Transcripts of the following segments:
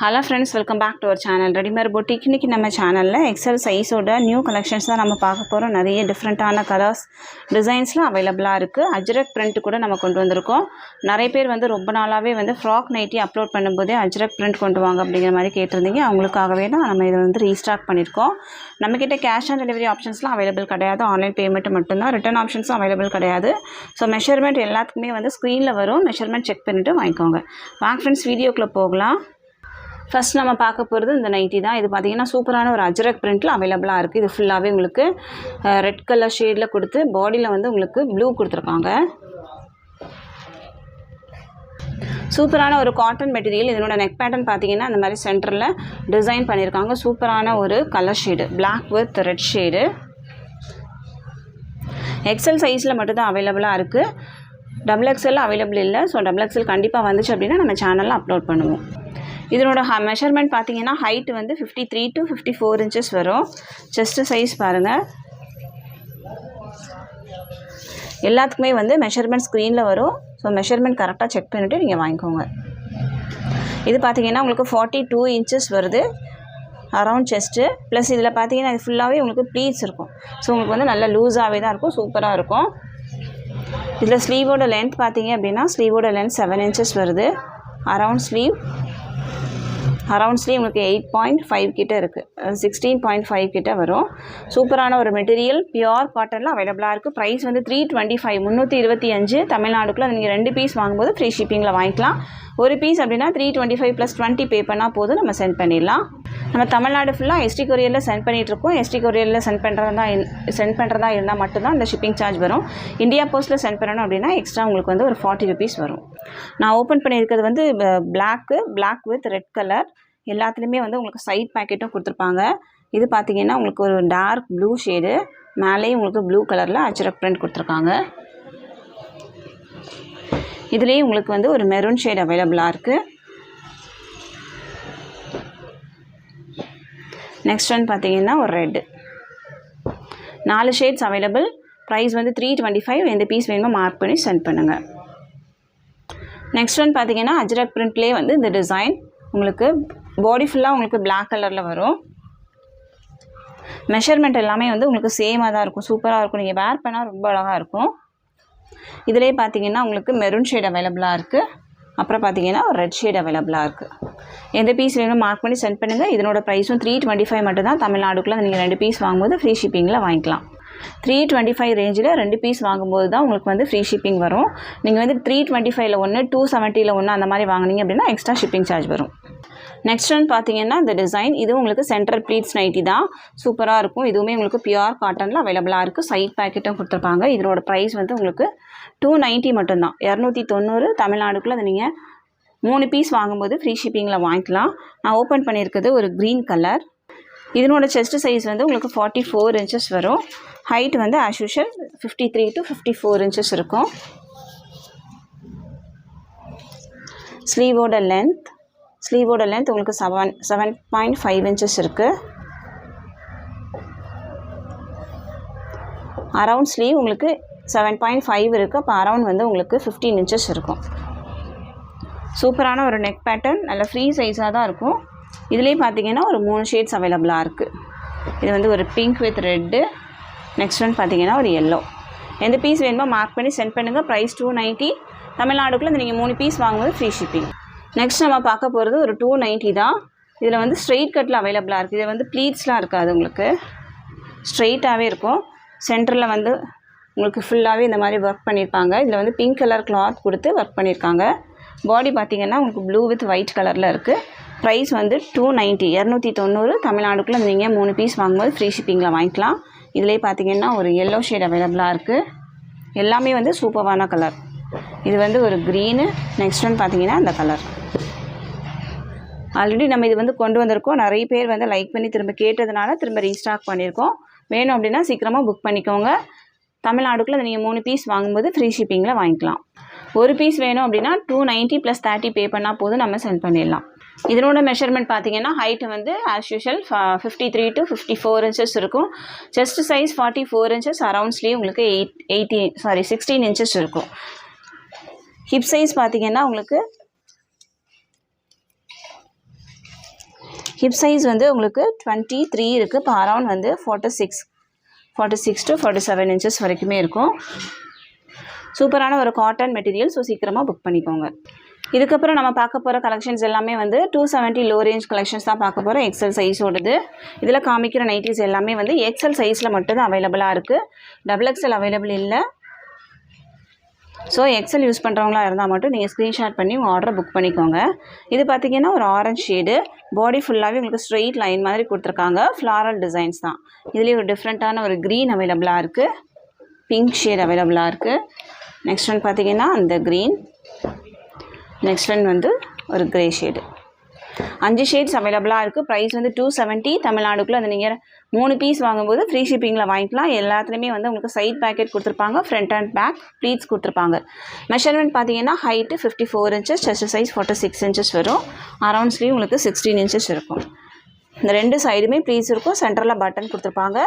Hello friends, welcome back to our channel Readymade Boutique. இன்னைக்கு நம்ம சேனல்ல XL சைஸோட நியூ கலெக்ஷன்ஸ் தான் நம்ம பார்க்க போறோம். நிறைய டிஃபரண்டான கலர்ஸ் டிசைன்ஸ்ல அவேலபிளா இருக்கு. அஜ்ரக் print கூட நம்ம கொண்டு வந்திருக்கோம். நிறைய பேர் வந்து ரொம்ப நாளாவே வந்து ஃப்ராக் நைட்டி அப்லோட் பண்ணும்போதே அஜ்ரக் print கொண்டு வாங்க அப்படிங்கிற மாதிரி கேட்டிருந்தீங்க. அவங்களுக்காகவே தான் நம்ம இதை வந்து ரீஸ்டாக் பண்ணியிருக்கோம். நம்ம கிட்ட கேஷ் ஆன் டெலிவரி ஆப்ஷன்ஸ்லாம் அவைலபிள் கிடையாது. ஆன்லைன் பேமெண்ட் மட்டும்தான். ரிட்டர்ன் ஆப்ஷன்ஸும் அவைலபிள் கிடையாது. ஸோ மெஷர்மெண்ட் எல்லாத்துக்குமே வந்து ஸ்க்ரீனில் வரும். மெஷர்மெண்ட் செக் பண்ணிவிட்டு வாங்கிக்கோங்க. வாங்க ஃப்ரெண்ட்ஸ், வீடியோக்குள்ளே போகலாம். ஃபர்ஸ்ட் நம்ம பார்க்க போகிறது இந்த நைட்டி தான். இது பார்த்தீங்கன்னா சூப்பரான ஒரு அஜ்ரக் பிரிண்ட்டில் அவைலபிளாக இருக்குது. இது ஃபுல்லாகவே உங்களுக்கு ரெட் கலர் ஷேடில் கொடுத்து பாடியில் வந்து உங்களுக்கு ப்ளூ கொடுத்துருக்காங்க. சூப்பரான ஒரு காட்டன் மெட்டீரியல். இதனோட நெக் பேட்டர்ன் பார்த்தீங்கன்னா அந்த மாதிரி சென்டரில் டிசைன் பண்ணியிருக்காங்க. சூப்பரான ஒரு colour shade, black with red shade. XL சைஸில் மட்டும்தான் அவைலபிளாக இருக்குது. டபுள் எக்ஸல் அவைலபிள் இல்லை. ஸோ டபுள் எக்ஸல் கண்டிப்பாக வந்துச்சு அப்படின்னா நம்ம சேனலில் அப்லோட் பண்ணுவோம். இதனோட மெஷர்மெண்ட் பார்த்தீங்கன்னா ஹைட் வந்து 53 to 54 inches வரும். செஸ்ட்டு சைஸ் பாருங்கள். எல்லாத்துக்குமே வந்து மெஷர்மெண்ட் ஸ்க்ரீனில் வரும். ஸோ மெஷர்மெண்ட் கரெக்டாக செக் பண்ணிவிட்டு நீங்கள் வாங்கிக்கோங்க. இது பார்த்தீங்கன்னா உங்களுக்கு 42 inches வருது அரவுண்ட் செஸ்ட்டு. ப்ளஸ் இதில் பார்த்தீங்கன்னா இது ஃபுல்லாகவே உங்களுக்கு ப்ளீட்ஸ் இருக்கும். ஸோ உங்களுக்கு வந்து நல்லா லூஸாகவே தான் இருக்கும். சூப்பராக இருக்கும். இதில் ஸ்லீவோட லென்த் பார்த்தீங்க அப்படின்னா ஸ்லீவோட லென்த் 7 inches வருது. அரவுண்ட் ஸ்லீவ் உங்களுக்கு 8.5 கிட்ட இருக்குது. 16.5 கிட்ட வரும். சூப்பரான ஒரு மெட்டீரியல், பியோர் காட்டனில் அவைலபிளாக இருக்குது. ப்ரைஸ் வந்து 325 325 தமிழ்நாடுக்குள்ளே நீங்கள் 2 பீஸ் வாங்கும்போது ஃப்ரீ ஷிப்பிங்கில் வாங்கிக்கலாம். ஒரு பீஸ் அப்படின்னா 325 + 20 பே பண்ணால் போதும், நம்ம சென்ட் பண்ணிடலாம். நம்ம தமிழ்நாடு ஃபுல்லாக எஸ்டி கொரியரில் சென்ட் பண்ணிகிட்ருக்கோம். எஸ்டி கொரியரில் சென்ட் பண்ணுறதா இருந்தால் மட்டும்தான் இந்த ஷிப்பிங் சார்ஜ் வரும். இந்தியா போஸ்ட்டில் சென்ட் பண்ணணும் அப்படின்னா எக்ஸ்ட்ரா உங்களுக்கு வந்து ஒரு 40 rupees வரும். நான் ஓப்பன் பண்ணியிருக்கிறது வந்து பிளாக் வித் ரெட் கலர். எல்லாத்துலேயுமே வந்து உங்களுக்கு சைட் பேக்கெட்டும் கொடுத்துருப்பாங்க. இது பார்த்தீங்கன்னா உங்களுக்கு ஒரு டார்க் ப்ளூ ஷேடு, மேலேயும் உங்களுக்கு ப்ளூ கலரில் அஜ்ரக் பிரிண்ட் கொடுத்துருக்காங்க. இதுலேயே உங்களுக்கு வந்து ஒரு மெரூன் ஷேட் அவைலபிளாக இருக்குது. நெக்ஸ்ட் ஒன் பார்த்தீங்கன்னா ஒரு ரெட்டு. 4 shades available. ப்ரைஸ் வந்து 325. எந்த பீஸ் வேணுமோ மார்க் பண்ணி சென்ட் பண்ணுங்கள். நெக்ஸ்ட் ஒன் பார்த்தீங்கன்னா அஜ்ரக் பிரிண்ட்லேயே வந்து இந்த டிசைன் உங்களுக்கு பாடி ஃபுல்லாக உங்களுக்கு பிளாக் கலரில் வரும். மெஷர்மெண்ட் எல்லாமே வந்து உங்களுக்கு சேமாக தான் இருக்கும். சூப்பராக இருக்கும். நீங்கள் வேர் பண்ணால் ரொம்ப அழகாக இருக்கும். இதிலே பார்த்தீங்கன்னா உங்களுக்கு மெரூன் ஷேட் அவைலபிளாக இருக்குது. அப்புறம் பார்த்தீங்கன்னா ஒரு ரெட் ஷேட் அவைலபிளாக இருக்குது. எந்த பீஸ் வேணும் மார்க் பண்ணி சென்ட் பண்ணுங்கள். இதனோட ப்ரைஸும் 325 மட்டும்தான். தமிழ்நாடுக்குள்ளே நீங்கள் 2 பீஸ் வாங்கும்போது ஃப்ரீ ஷிப்பிங்கில் வாங்கிக்கலாம். 325 ரேஞ்சில் 2 பீஸ் வாங்கும்போது தான் உங்களுக்கு வந்து ஃப்ரீ ஷிப்பிங் வரும். நீங்கள் வந்து 325ல் ஒன்று 270ல் ஒன்று அந்த மாதிரி வாங்கினீங்க அப்படின்னா எக்ஸ்ட்ரா ஷிப்பிங் சார்ஜ் வரும். நெக்ஸ்ட் ஒன் பார்த்தீங்கன்னா இந்த டிசைன். இதுவும் உங்களுக்கு சென்டர் ப்ளீட்ஸ் நைட்டி தான். சூப்பராக இருக்கும். இதுவுமே உங்களுக்கு பியூர் காட்டனில் அவைலபிளாக இருக்குது. சைட் பேக்கெட்டும் கொடுத்துருப்பாங்க. இதனோட ப்ரைஸ் வந்து உங்களுக்கு 290 மட்டும்தான். 290 தமிழ்நாடுக்குள்ளே அதை நீங்கள் 3 பீஸ் வாங்கும்போது ஃப்ரீ ஷிப்பிங்கில் வாங்கிக்கலாம். நான் ஓப்பன் பண்ணியிருக்கிறது ஒரு க்ரீன் கலர். இதனோட செஸ்ட் சைஸ் வந்து உங்களுக்கு 44 inches வரும். ஹைட் வந்து ஆஸ் யூஷுவல் 53 to 54 inches இருக்கும். ஸ்லீவோட லென்த் உங்களுக்கு 7.5 inches இருக்குது. அரவுண்ட் ஸ்லீவ் உங்களுக்கு 7.5 இருக்குது. அப்போ அரவுண்ட் வந்து உங்களுக்கு 15 inches இருக்கும். சூப்பரான ஒரு நெக் பேட்டர்ன், நல்ல ஃப்ரீ சைஸாக தான் இருக்கும். இதுலேயே பார்த்தீங்கன்னா ஒரு 3 ஷேட்ஸ் அவைலபிளாக இருக்குது. இது வந்து ஒரு pink with red. Next one பார்த்தீங்கன்னா ஒரு எல்லோ. எந்த பீஸ் வேணுமோ மார்க் பண்ணி சென்ட் பண்ணுங்கள். ப்ரைஸ் 290. தமிழ்நாடுக்குள்ளே நீங்கள் 3 பீஸ் வாங்கும்போது ஃப்ரீ ஷிப்பிங். நெக்ஸ்ட் நம்ம பார்க்க போகிறது ஒரு 290 தான். இதில் வந்து ஸ்ட்ரெயிட் கட்டில் அவைலபிளாக இருக்குது. இதில் வந்து ப்ளீட்ஸ்லாம் இருக்காது, உங்களுக்கு ஸ்ட்ரெயிட்டாகவே இருக்கும். சென்டரில் வந்து உங்களுக்கு ஃபுல்லாகவே இந்த மாதிரி ஒர்க் பண்ணியிருப்பாங்க. இதில் வந்து பிங்க் கலர் கிளாத் கொடுத்து ஒர்க் பண்ணியிருக்காங்க. பாடி பார்த்திங்கன்னா உங்களுக்கு ப்ளூ வித் ஒயிட் கலரில் இருக்குது. ப்ரைஸ் வந்து 290 290 தமிழ்நாடுக்குள்ளே நீங்கள் 3 பீஸ் வாங்கும்போது ஃப்ரீ ஷிப்பிங்கில் வாங்கிக்கலாம். இதிலே பார்த்திங்கன்னா ஒரு எல்லோ ஷேட் அவைலபிளாக இருக்குது. எல்லாமே வந்து சூப்பரான கலர். இது வந்து ஒரு க்ரீனு. நெக்ஸ்ட் ஒன் பார்த்திங்கன்னா அந்த கலர். ஆல்ரெடி நம்ம இது வந்து கொண்டு வந்திருக்கோம். நிறைய பேர் வந்து லைக் பண்ணி திரும்ப கேட்டதுனால திரும்ப ரீஸ்டாக் பண்ணியிருக்கோம். வேணும் அப்படின்னா சீக்கிரமாக புக் பண்ணிக்கோங்க. தமிழ்நாடுக்குள்ளே நீங்கள் 3 பீஸ் வாங்கும்போது ஃப்ரீ ஷிப்பிங்கில் வாங்கிக்கலாம். ஒரு பீஸ் வேணும் அப்படின்னா 290 + 30 பே பண்ணால் போதும், நம்ம சென்ட் பண்ணிடலாம். இதனோட மெஷர்மெண்ட் பார்த்தீங்கன்னா ஹைட் வந்து ஆஸ் யூஷுவல் 53 to 54 inches இருக்கும். Chest size 44 inches. Around sleeve உங்களுக்கு 16 inches இருக்கும். ஹிப் சைஸ் பார்த்தீங்கன்னா உங்களுக்கு ஹிப் சைஸ் வந்து உங்களுக்கு 23 இருக்குது. இப்போ அரௌண்ட் வந்து 46 to 47 இன்ச்சஸ் வரைக்குமே இருக்கும். சூப்பரான ஒரு காட்டன் மெட்டீரியல். ஸோ சீக்கிரமாக புக் பண்ணிக்கோங்க. இதுக்கப்புறம் நம்ம பார்க்க போகிற கலெக்ஷன்ஸ் எல்லாமே வந்து 270 லோ ரேஞ்ச் கலெக்ஷன்ஸ் தான் பார்க்க போகிறோம். எக்ஸல் சைஸோடது. இதில் காமிக்கிற நைட்டிஸ் எல்லாமே வந்து எக்ஸல் சைஸில் மட்டும் தான் அவைலபிளாக இருக்குது. டபுள் எக்ஸல் அவைலபிள் இல்லை. ஸோ எக்ஸல் யூஸ் பண்ணுறவங்களா இருந்தால் மட்டும் நீங்கள் ஸ்க்ரீன்ஷாட் பண்ணி உங்கள் ஆர்டரை புக் பண்ணிக்கோங்க. இது பார்த்திங்கன்னா ஒரு ஆரஞ்ச் ஷேடு. பாடி ஃபுல்லாகவே உங்களுக்கு ஸ்ட்ரெயிட் லைன் மாதிரி கொடுத்துருக்காங்க. ஃப்ளாரல் டிசைன்ஸ் தான். இதுலேயே ஒரு டிஃப்ரெண்ட்டான ஒரு க்ரீன் அவைலபிளாக இருக்குது. பிங்க் ஷேட் அவைலபிளாக இருக்குது. நெக்ஸ்ட் ஒன் பார்த்திங்கன்னா அந்த க்ரீன். நெக்ஸ்ட் ஒன் வந்து ஒரு க்ரே ஷேடு. 5 ஷேட்ஸ் அவைலபிளாக இருக்குது. ப்ரைஸ் வந்து 270. தமிழ்நாடுக்குள்ளே அது நீங்கள் 3 பீஸ் வாங்கும்போது ஃப்ரீ ஷிப்பிங்கில் வாங்கிக்கலாம். எல்லாத்துலேயுமே வந்து உங்களுக்கு சைட் பேக்கெட் கொடுத்துருப்பாங்க. ஃப்ரண்ட் அண்ட் பேக் ப்ளீட்ஸ் கொடுத்துருப்பாங்க. மெஷர்மெண்ட் பார்த்தீங்கன்னா height 54 inches, chest size 46 inches வரும். அரவுண்ட் ஸ்லீவ் உங்களுக்கு 16 இன்ச்சஸ் இருக்கும். இந்த 2 சைடுமே ப்ளீட்ஸ் இருக்கும். சென்டரில் பட்டன் கொடுத்துருப்பாங்க.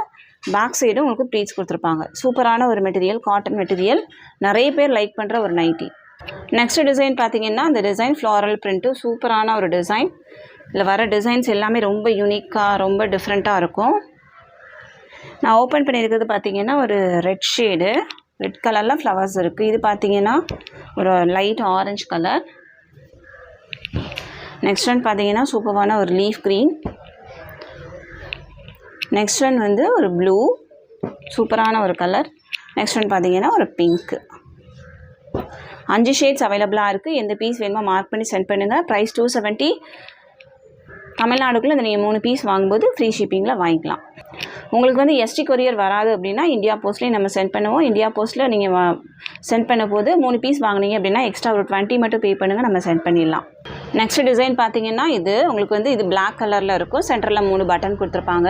பேக் சைடும் உங்களுக்கு ப்ளீட்ஸ் கொடுத்துருப்பாங்க. சூப்பரான ஒரு மெட்டீரியல், காட்டன் மெட்டீரியல். நிறைய பேர் லைக் பண்ணுற ஒரு நைட்டி. நெக்ஸ்ட் டிசைன் பார்த்தீங்கன்னா இந்த டிசைன் ஃப்ளாரல் பிரிண்ட்டு. சூப்பரான ஒரு டிசைன். இதில் வர டிசைன்ஸ் எல்லாமே ரொம்ப யூனிக்காக, ரொம்ப டிஃப்ரெண்ட்டாக இருக்கும். நான் ஓப்பன் பண்ணியிருக்கிறது பார்த்தீங்கன்னா ஒரு ரெட் ஷேடு. ரெட் கலரில் ஃப்ளவர்ஸ் இருக்குது. இது பார்த்தீங்கன்னா ஒரு light orange colour. Next one பார்த்தீங்கன்னா சூப்பரான ஒரு லீஃப் க்ரீன். நெக்ஸ்ட் ஒன் வந்து ஒரு ப்ளூ, சூப்பரான ஒரு கலர். நெக்ஸ்ட் ஒன் பார்த்தீங்கன்னா ஒரு பிங்க்கு. 5 ஷேட்ஸ் அவைலபிளாக இருக்குது. எந்த பீஸ் வேணுமோ மார்க் பண்ணி சென்ட் பண்ணுங்கள். ப்ரைஸ் 270. தமிழ்நாடுக்குள்ளே இந்த நீங்கள் 3 பீஸ் வாங்கும்போது ஃப்ரீ ஷிப்பிங்கில் வாங்கிக்கலாம். உங்களுக்கு வந்து எஸ்டி கொரியர் வராது அப்படின்னா இந்தியா போஸ்ட்லேயும் நம்ம சென்ட் பண்ணுவோம். இந்தியா போஸ்ட்டில் நீங்கள் சென்ட் பண்ண போது 3 பீஸ் வாங்கினீங்க அப்படின்னா எக்ஸ்ட்ரா ஒரு 20 மட்டும் பே பண்ணுங்கள், நம்ம சென்ட் பண்ணிடலாம். நெக்ஸ்ட் டிசைன் பார்த்தீங்கன்னா இது உங்களுக்கு வந்து இது பிளாக் கலரில் இருக்கும். சென்டரில் 3 பட்டன் கொடுத்துருப்பாங்க.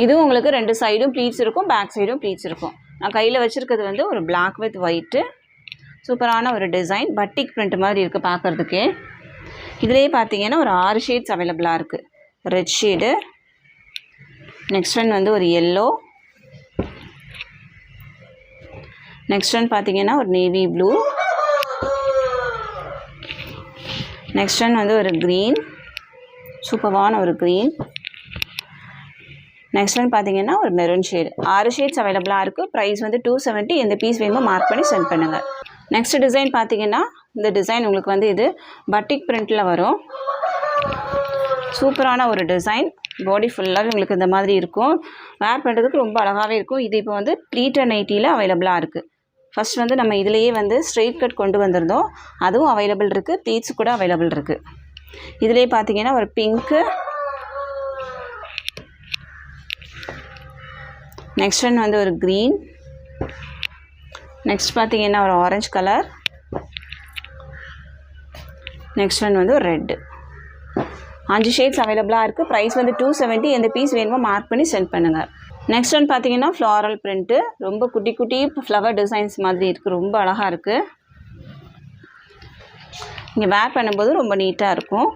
இதுவும் உங்களுக்கு 2 சைடும் ப்ளீட்ஸ் இருக்கும், பேக் சைடும் ப்ளீட்ஸ் இருக்கும். நான் கையில் வச்சுருக்கிறது வந்து ஒரு பிளாக் வித் ஒயிட்டு. சூப்பரான ஒரு டிசைன். பட்டிக் பிரிண்ட் மாதிரி இருக்குது பார்க்குறதுக்கே. இதிலே பார்த்தீங்கன்னா ஒரு 6 ஷேட்ஸ் அவைலபிளாக இருக்குது. Red shade. நெக்ஸ்ட் ஒன் வந்து ஒரு எல்லோ. நெக்ஸ்ட் ஒன் பார்த்தீங்கன்னா ஒரு நேவி ப்ளூ. நெக்ஸ்ட் ஒன் வந்து ஒரு க்ரீன். சூப்பரான ஒரு க்ரீன். நெக்ஸ்ட் ஒன் பார்த்தீங்கன்னா ஒரு மெரூன் ஷேடு. 6 ஷேட்ஸ் அவைலபிளாக இருக்குது. ப்ரைஸ் வந்து 270. எந்த பீஸ் வேணுமோ மார்க் பண்ணி சென்ட் பண்ணுங்கள். நெக்ஸ்ட் டிசைன் பார்த்தீங்கன்னா இந்த டிசைன் உங்களுக்கு வந்து இது பட்டிக் பிரிண்ட்டில் வரும். சூப்பரான ஒரு டிசைன். பாடி ஃபுல்லாகவே உங்களுக்கு இந்த மாதிரி இருக்கும். வேர் பண்ணுறதுக்கு ரொம்ப அழகாகவே இருக்கும். இது இப்போ வந்து ப்ளீட்டட் நைட்டியில் அவைலபிளாக இருக்குது. ஃபஸ்ட் வந்து நம்ம இதிலேயே வந்து ஸ்ட்ரெயிட் கட் கொண்டு வந்திருந்தோம். அதுவும் அவைலபிள் இருக்குது. ப்ளீட்ஸ் கூட அவைலபிள் இருக்குது. இதிலே பார்த்தீங்கன்னா ஒரு பிங்க்கு. நெக்ஸ்ட் ஒன் வந்து ஒரு க்ரீன். நெக்ஸ்ட் பார்த்தீங்கன்னா ஒரு ஆரஞ்சு கலர். நெக்ஸ்ட் ஒன் வந்து ஒரு ரெட்டு. 5 ஷேட்ஸ் அவைலபிளாக இருக்குது. ப்ரைஸ் வந்து 270. எந்த பீஸ் வேணுமோ மார்க் பண்ணி சென்ட் பண்ணுங்கள். நெக்ஸ்ட் ஒன் பார்த்தீங்கன்னா ஃப்ளாரல் பிரிண்ட்டு. ரொம்ப குட்டி குட்டி ஃப்ளவர் டிசைன்ஸ் மாதிரி இருக்குது. ரொம்ப அழகாக இருக்குது. இங்கே வேர் பண்ணும்போது ரொம்ப நீட்டாக இருக்கும்.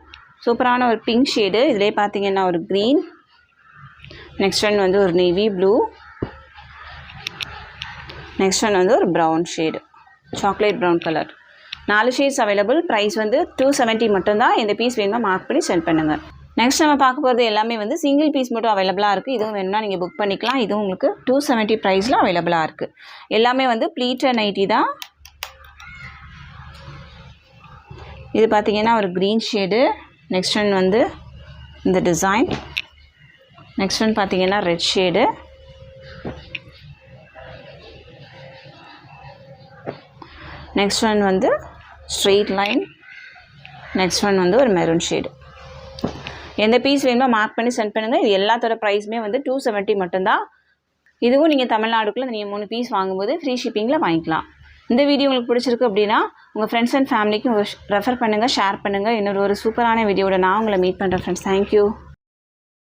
சூப்பரான ஒரு பிங்க் ஷேடு. இதிலே பார்த்தீங்கன்னா ஒரு க்ரீன். நெக்ஸ்ட் ஒன் வந்து ஒரு நேவி ப்ளூ. நெக்ஸ்ட் ஒன் வந்து ஒரு brown shade, chocolate brown colour. 4 shades available. Price வந்து 270 மட்டும்தான். எந்த பீஸ் வேணுமோ மார்க் பண்ணி சென்ட் பண்ணுங்கள். நெக்ஸ்ட் நம்ம பார்க்க போகிறது எல்லாமே வந்து சிங்கிள் பீஸ் மட்டும் அவைலபிளாக இருக்குது. இதுவும் வேணும்னா நீங்கள் புக் பண்ணிக்கலாம். இதுவும் உங்களுக்கு 270 ப்ரைஸில் அவைலபிளாக இருக்குது. எல்லாமே வந்து ப்ளீட்டட் நைட்டி தான். இது பார்த்தீங்கன்னா ஒரு க்ரீன் ஷேடு. நெக்ஸ்ட் ஒன் வந்து இந்த டிசைன். நெக்ஸ்ட் ஒன் பார்த்தீங்கன்னா ரெட் ஷேடு. நெக்ஸ்ட் ஒன் வந்து ஸ்ட்ரெயிட் லைன். நெக்ஸ்ட் ஒன் வந்து ஒரு மெரூன் ஷேடு. எந்த பீஸ் வேணுமோ மார்க் பண்ணி சென்ட் பண்ணுங்கள். இது எல்லாத்தோட ப்ரைஸுமே வந்து 270 மட்டும்தான். இதுவும் நீங்கள் தமிழ்நாடுக்குள்ளே நீங்கள் 3 பீஸ் வாங்கும்போது ஃப்ரீ ஷிப்பிங்கில் வாங்கிக்கலாம். இந்த வீடியோ உங்களுக்கு பிடிச்சிருக்கு அப்படின்னா உங்கள் ஃப்ரெண்ட்ஸ் அண்ட் ஃபேமிலிக்கும் ரெஃபர் பண்ணுங்கள், ஷேர் பண்ணுங்கள். இன்னொரு ஒரு சூப்பரான வீடியோவோட நான் உங்களை மீட் பண்ணுறேன் ஃப்ரெண்ட்ஸ். தேங்க்யூ.